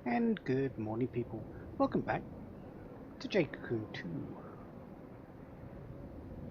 And good morning, people. Welcome back to Jade Cocoon 2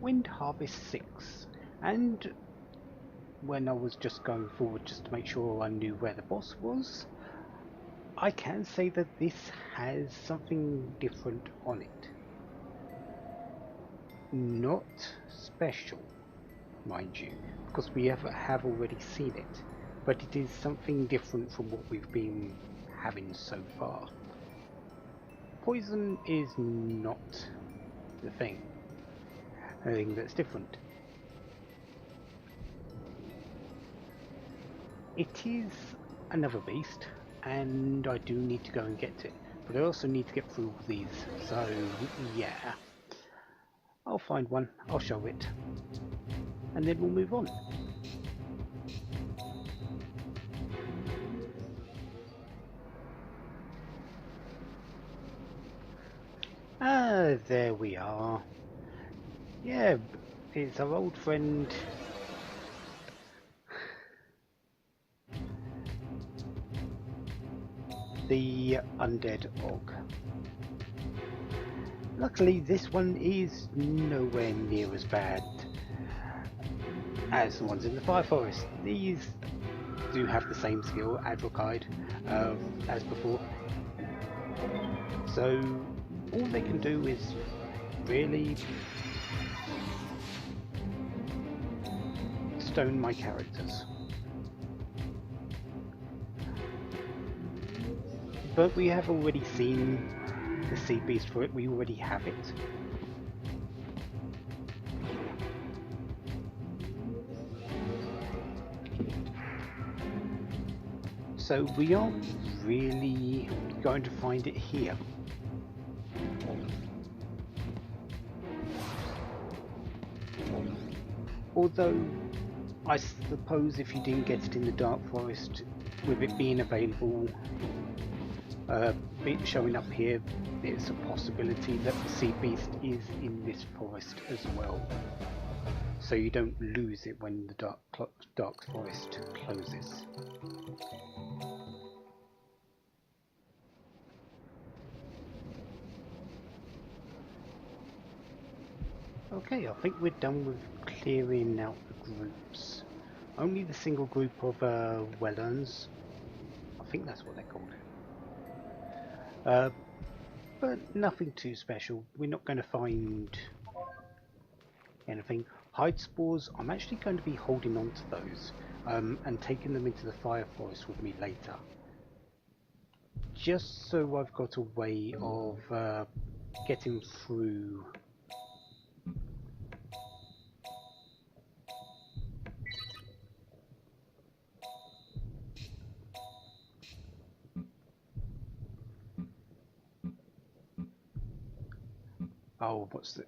Wind Harvest 6. And when I was just going forward just to make sure I knew where the boss was, I can say that this has something different on it. Not special, mind you, because we have already seen it, but it is something different from what we've been having so far. Poison is not the thing that's different. It is another beast, and I do need to go and get it, but I also need to get through all these, so yeah. I'll find one, I'll show it, and then we'll move on. Ah, there we are. Yeah, it's our old friend. The undead og. Luckily, this one is nowhere near as bad as the ones in the Fire Forest. These do have the same skill, Advocide, as before. So all they can do is really stone my characters. But we have already seen the sea beast for it, we already have it. So we aren't really going to find it here. Although, I suppose if you didn't get it in the Dark Forest, with it being available, showing up here, it's a possibility that the sea beast is in this forest as well. So you don't lose it when the Dark Forest closes. Okay, I think we're done with clearing out the groups. Only the single group of Wellerns, I think that's what they're called. But nothing too special. We're not going to find anything. Hide spores, I'm actually going to be holding on to those and taking them into the Fire Forest with me later. Just so I've got a way of getting through what's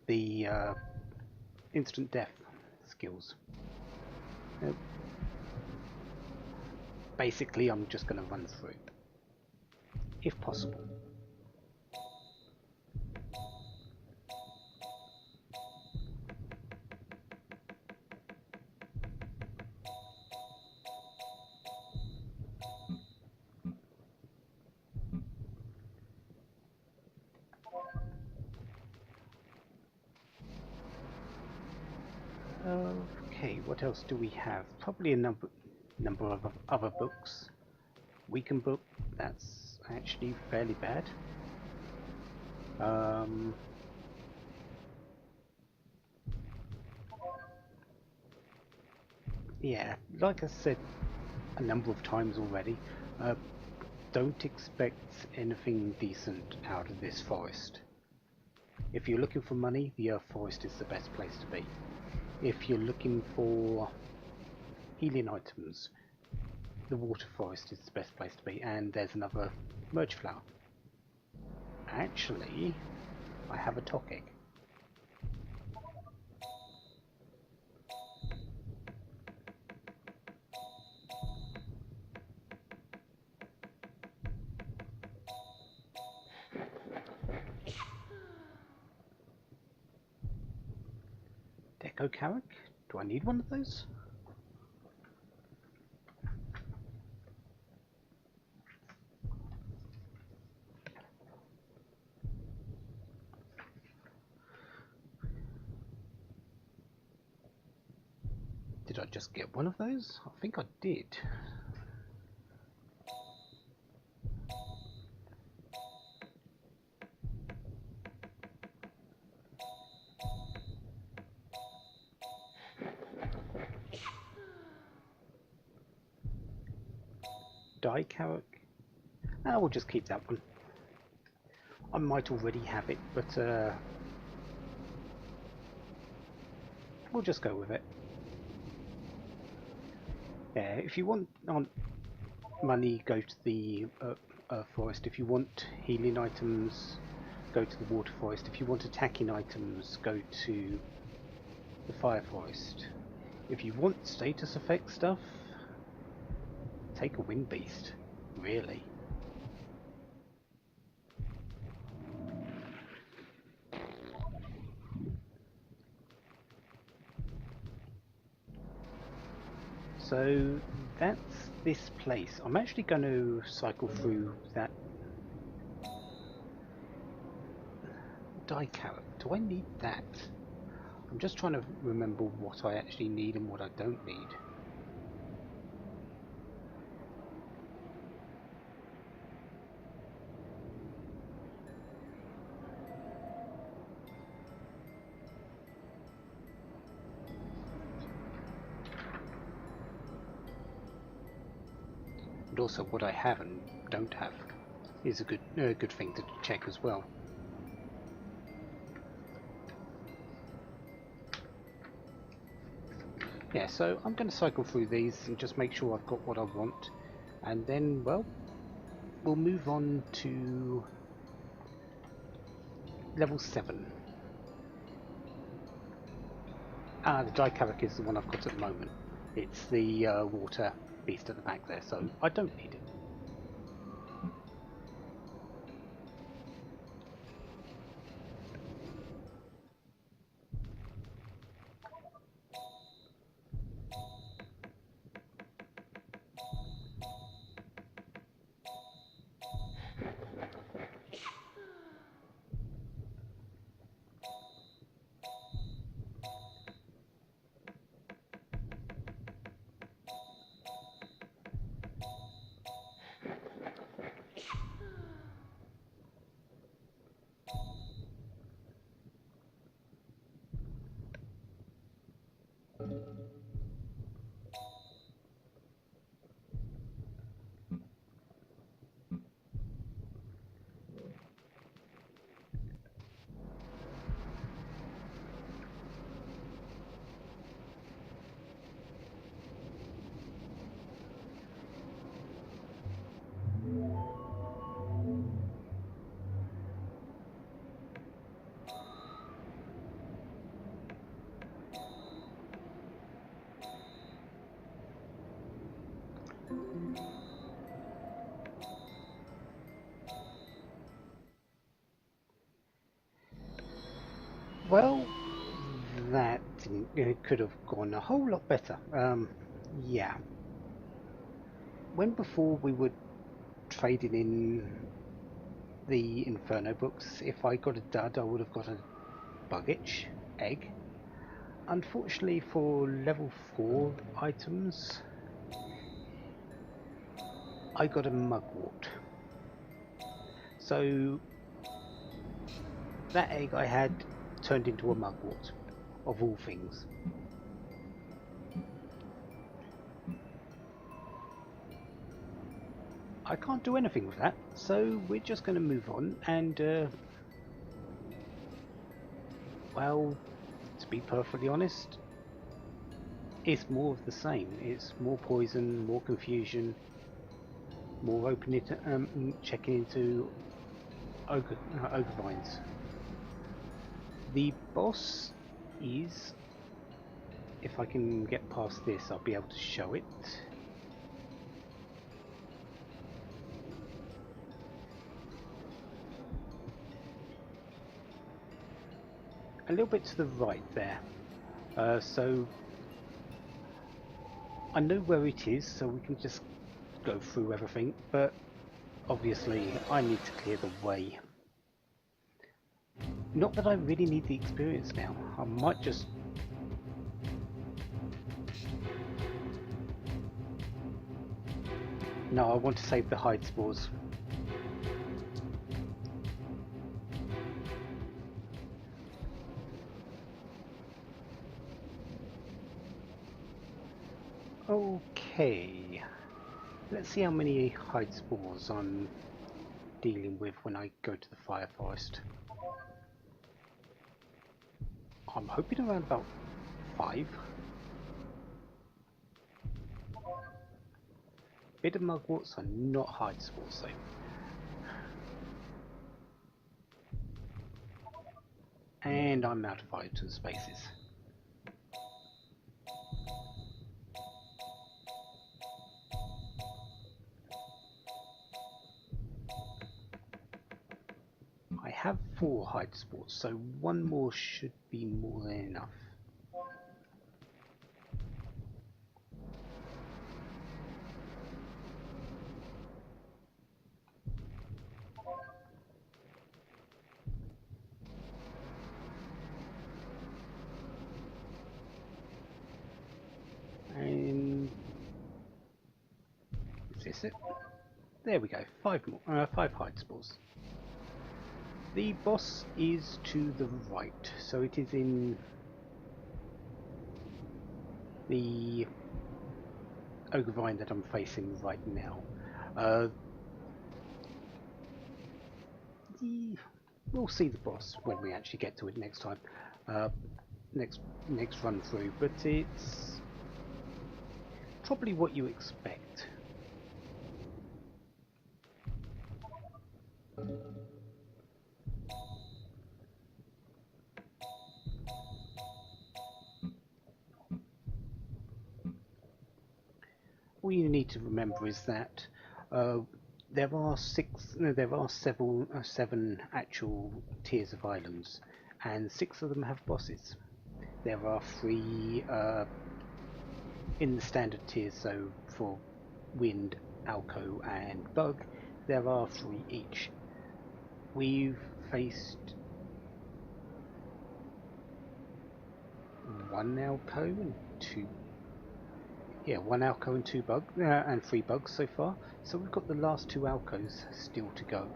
the instant death skills. Basically, I'm just going to run through, if possible. Okay, what else do we have? Probably a number of other books. Weaken book, that's actually fairly bad. Yeah, like I said a number of times already, don't expect anything decent out of this forest. If you're looking for money, the Earth Forest is the best place to be. If you're looking for healing items, the Water Forest is the best place to be, and there's another merge flower. Actually, I have a Tokig. Deco Carrick? Do I need one of those? Did I just get one of those? I think I did. Die carrot. We'll just keep that one. I might already have it, but we'll just go with it. Yeah, if you want money, go to the forest. If you want healing items, go to the water forest. If you want attacking items, go to the fire forest. If you want status effect stuff, take a wind beast, really. So that's this place. I'm actually going to cycle through that die carrot. Do I need that? I'm just trying to remember what I actually need and what I don't need. And also what I have and don't have is a good thing to check as well. Yeah, so I'm going to cycle through these and just make sure I've got what I want, and then, well, we'll move on to level 7. The Dicharic is the one I've got at the moment. It's the water beast at the back there, so I don't need it. Well, that it could have gone a whole lot better. Yeah. When before we were trading in the Inferno books, if I got a dud, I would have got a Bugitch egg. Unfortunately, for level 4 items, I got a Mugwort. So that egg I had turned into a Mugwort, of all things. I can't do anything with that, so we're just going to move on and, well, to be perfectly honest, it's more of the same. It's more poison, more confusion, more checking into ogre vines. The boss is, if I can get past this, I'll be able to show it. A little bit to the right there. So I know where it is, so we can just go through everything, but obviously I need to clear the way. Not that I really need the experience now. I might just No, I want to save the hide spores. Okay, let's see how many hide spores I'm dealing with when I go to the fire forest. I'm hoping around about 5. Bitter mugworts are not hide spores though. And I'm out of item spaces. I have 4 hide spores, so 1 more should be more than enough. And is this it? There we go. 5 more. 5 hide spores. The boss is to the right, so it is in the ogre vine that I'm facing right now. We'll see the boss when we actually get to it next time, next run through. But it's probably what you expect. All you need to remember is that there are 7 actual tiers of islands, and 6 of them have bosses. There are 3 in the standard tiers, so for Wind, Alco and Bug, there are 3 each. We've faced 1 Alco and 2. Yeah, 1 Alco and 2 Bug, and 3 Bugs so far. So we've got the last 2 Alcos still to go.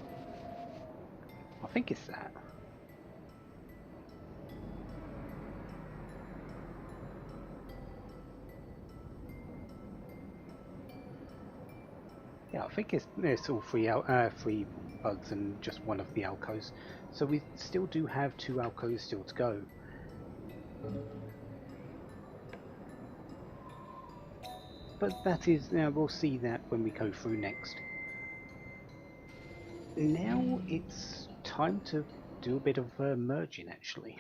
I think it's that. Yeah, I think it's all 3 Bugs and just 1 of the Alcos. So we still do have 2 Alcos still to go. But that is, we'll see that when we go through next. Now it's time to do a bit of merging actually.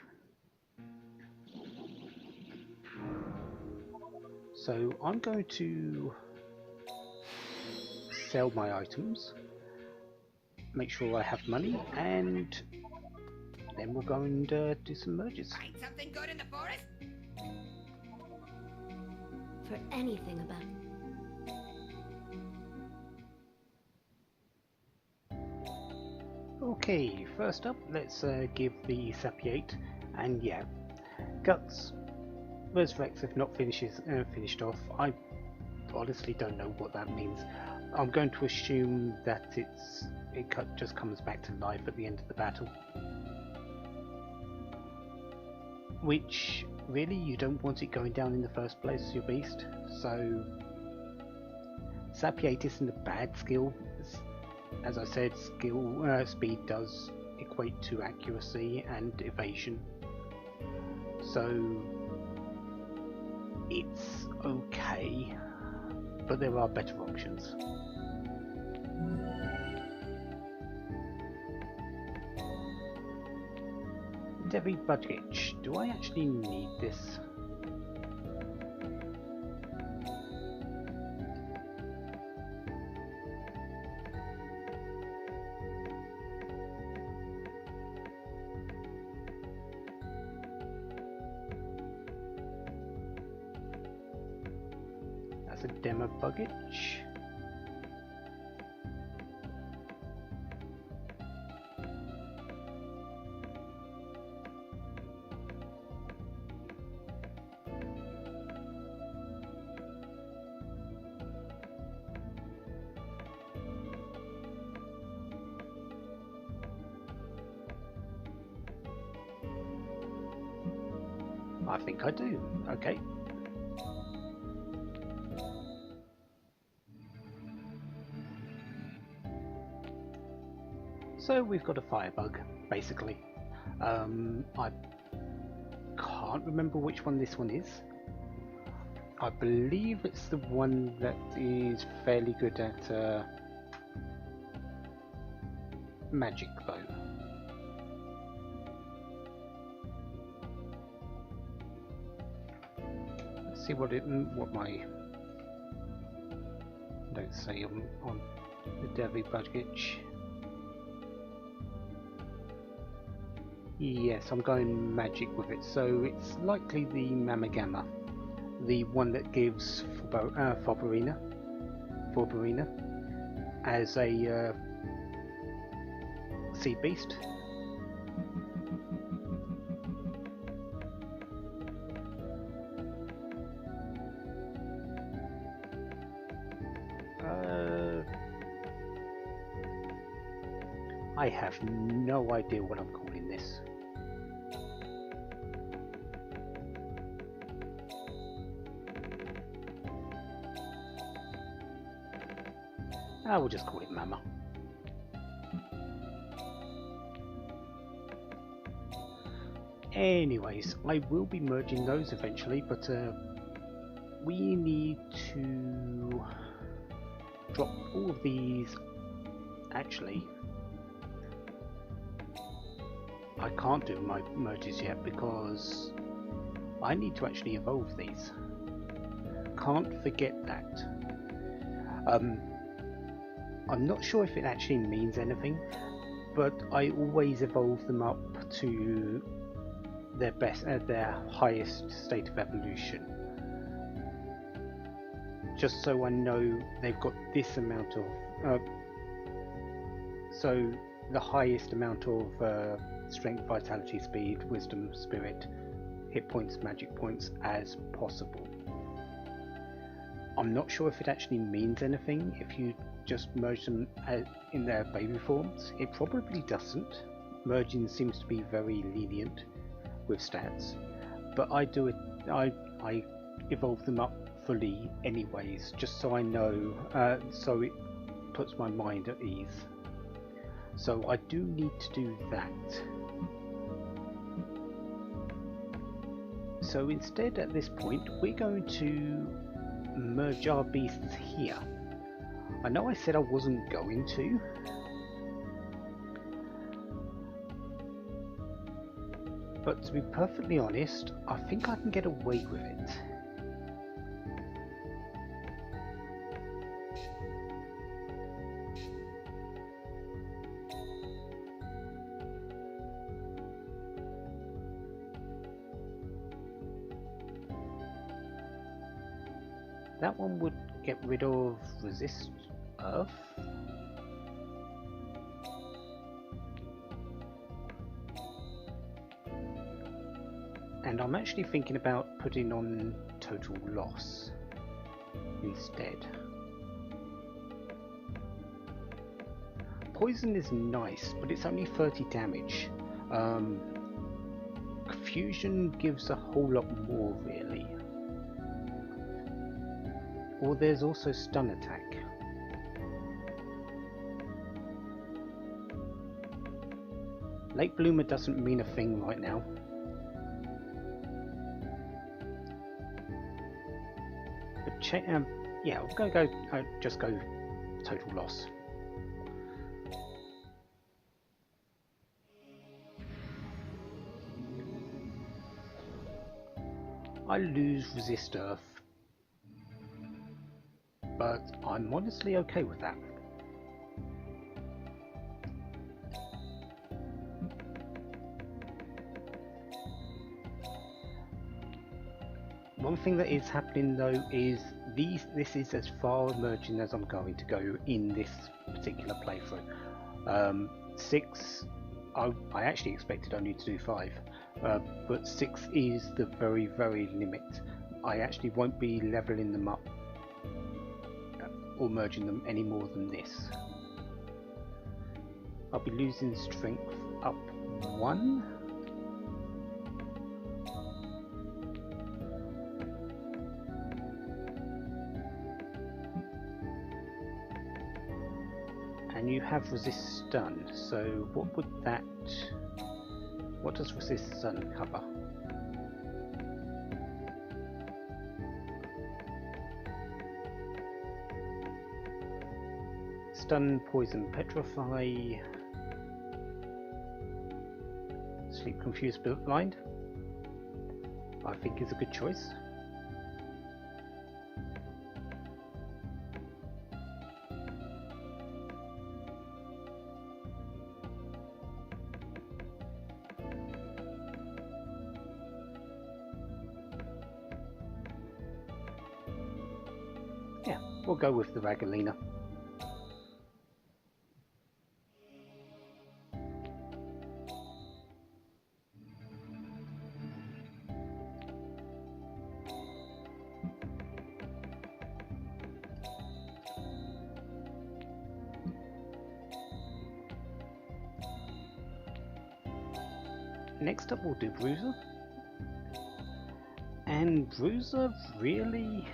So I'm going to sell my items, make sure I have money, and then we'll go and do some merges. Find something good in the forest? For anything about... Okay, first up, let's give the Sapiate, and yeah, Guts, Resurrects if not finished off. I honestly don't know what that means. I'm going to assume that it just comes back to life at the end of the battle. Which, really, you don't want it going down in the first place, your beast. So, Sapiate isn't a bad skill. As I said, speed does equate to accuracy and evasion. So, it's okay, but there are better options. Devi Budgich, do I actually need this? That's a demo Budgich. I think I do. Okay. So we've got a firebug, basically. I can't remember which one this one is. I believe it's the one that is fairly good at magic, though. Let's see what my notes say on the Devi Budgich. Yes, I'm going magic with it, so it's likely the Mamagama, the one that gives Forbarina as a sea beast. I have no idea what I'm calling this. I will just call it Mama. Anyways, I will be merging those eventually, but we need to drop all of these. Actually, I can't do my merges yet because I need to actually evolve these. Can't forget that. I'm not sure if it actually means anything, but I always evolve them up to their best, their highest state of evolution, just so I know they've got this amount of, so the highest amount of strength, vitality, speed, wisdom, spirit, hit points, magic points as possible. I'm not sure if it actually means anything if you just merge them in their baby forms. It probably doesn't. Merging seems to be very lenient with stats, but I do it. I evolve them up fully anyways, just so I know, so it puts my mind at ease. So I do need to do that. So instead, at this point, we're going to merge our beasts here. I know I said I wasn't going to, but to be perfectly honest, I think I can get away with it. That one would get rid of resist earth. And I'm actually thinking about putting on total loss instead. Poison is nice, but it's only 30 damage. Confusion gives a whole lot more, really. Or there's also stun attack. Late Bloomer doesn't mean a thing right now. But yeah, I'll just go total loss. I lose resist earth, but I'm honestly okay with that. One thing that is happening though is this is as far merging as I'm going to go in this particular playthrough. 6, I actually expected only to do 5, but 6 is the very, very limit. I actually won't be leveling them up or merging them any more than this. I'll be losing strength up 1. And you have resist stun, so what would that... what does resist stun cover? Stun, poison, petrify, sleep, confuse, blind. I think is a good choice. Yeah, we'll go with the Ragalina. Next up we'll do Bruiser. And Bruiser really...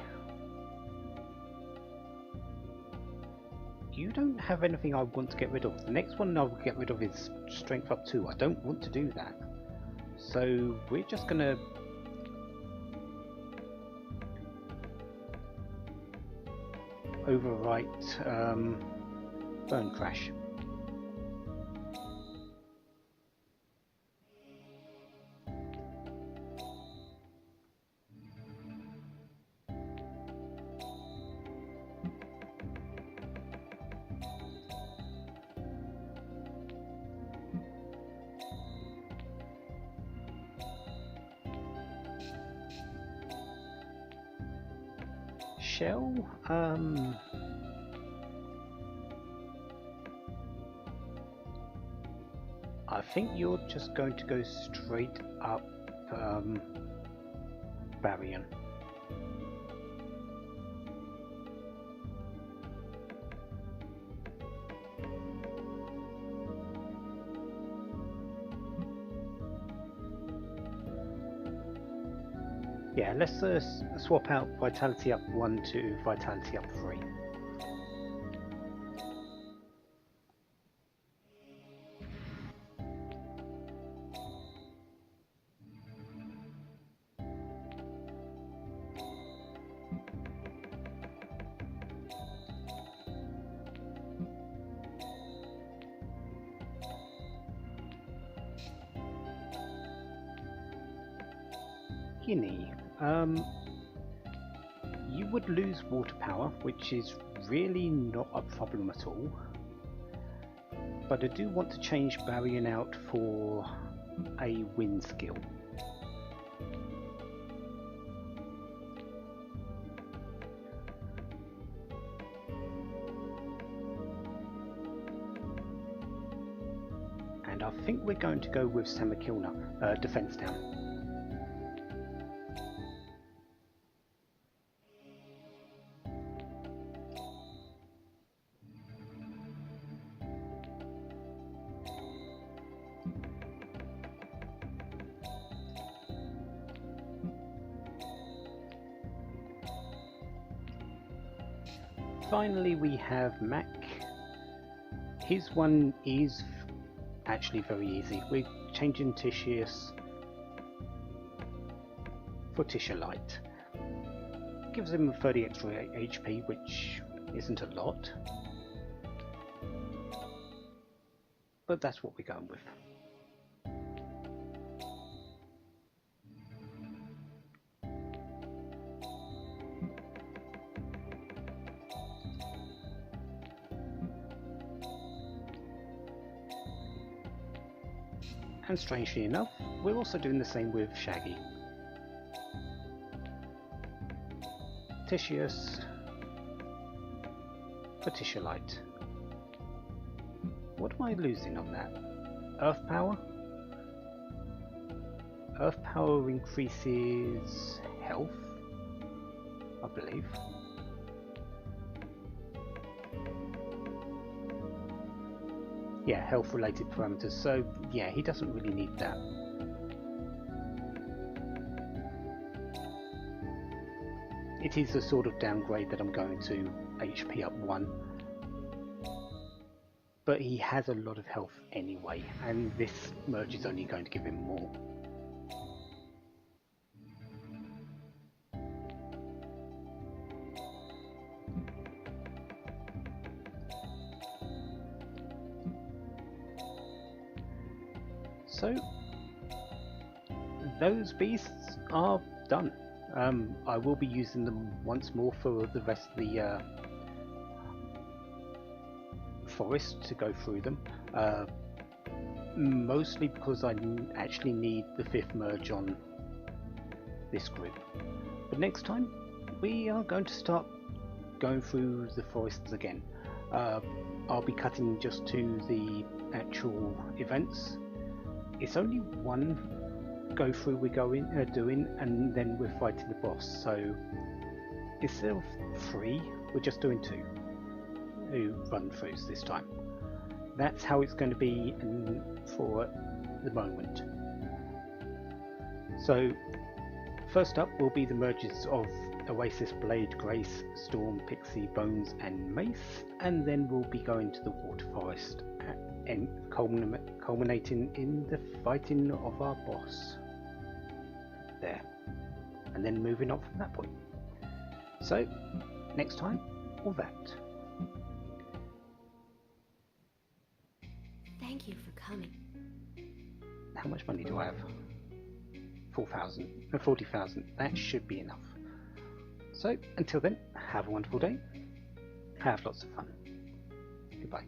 you don't have anything I want to get rid of. The next one I'll get rid of is Strength up 2. I don't want to do that. So we're just gonna... overwrite Burn Crash. Shell, I think you're just going to go straight up Barrion. Yeah, let's swap out Vitality up 1 to Vitality up 3. Guinea. You would lose water power, which is really not a problem at all. But I do want to change Barrion out for a wind skill. And I think we're going to go with Samakilna, defense down. Finally we have Mac. His one is actually very easy. We're changing Titius for Tishalite. Gives him 30 extra HP, which isn't a lot. But that's what we're going with. And strangely enough, we're also doing the same with Shaggy. Titius for Tishalite. What am I losing on that? Earth power? Earth power increases health, I believe. Yeah, health related parameters, so yeah, he doesn't really need that. It is a sort of downgrade that I'm going to HP up 1. but he has a lot of health anyway, and this merge is only going to give him more. So those beasts are done. I will be using them once more for the rest of the forest to go through them, mostly because I actually need the 5th merge on this group. But next time we are going to start going through the forests again. I'll be cutting just to the actual events. It's only one go through we're doing, and then we're fighting the boss, so instead of 3 we're just doing 2 run throughs this time. That's how it's going to be for the moment. So first up will be the merges of Oasis, Blade, Grace, Storm, Pixie, Bones and Mace, and then we'll be going to the Water Forest and culminating in the fighting of our boss there, and then moving on from that point. So next time, all that. Thank you for coming. How much money do I have? 40,000. That should be enough. So until then, have a wonderful day. Have lots of fun. Goodbye.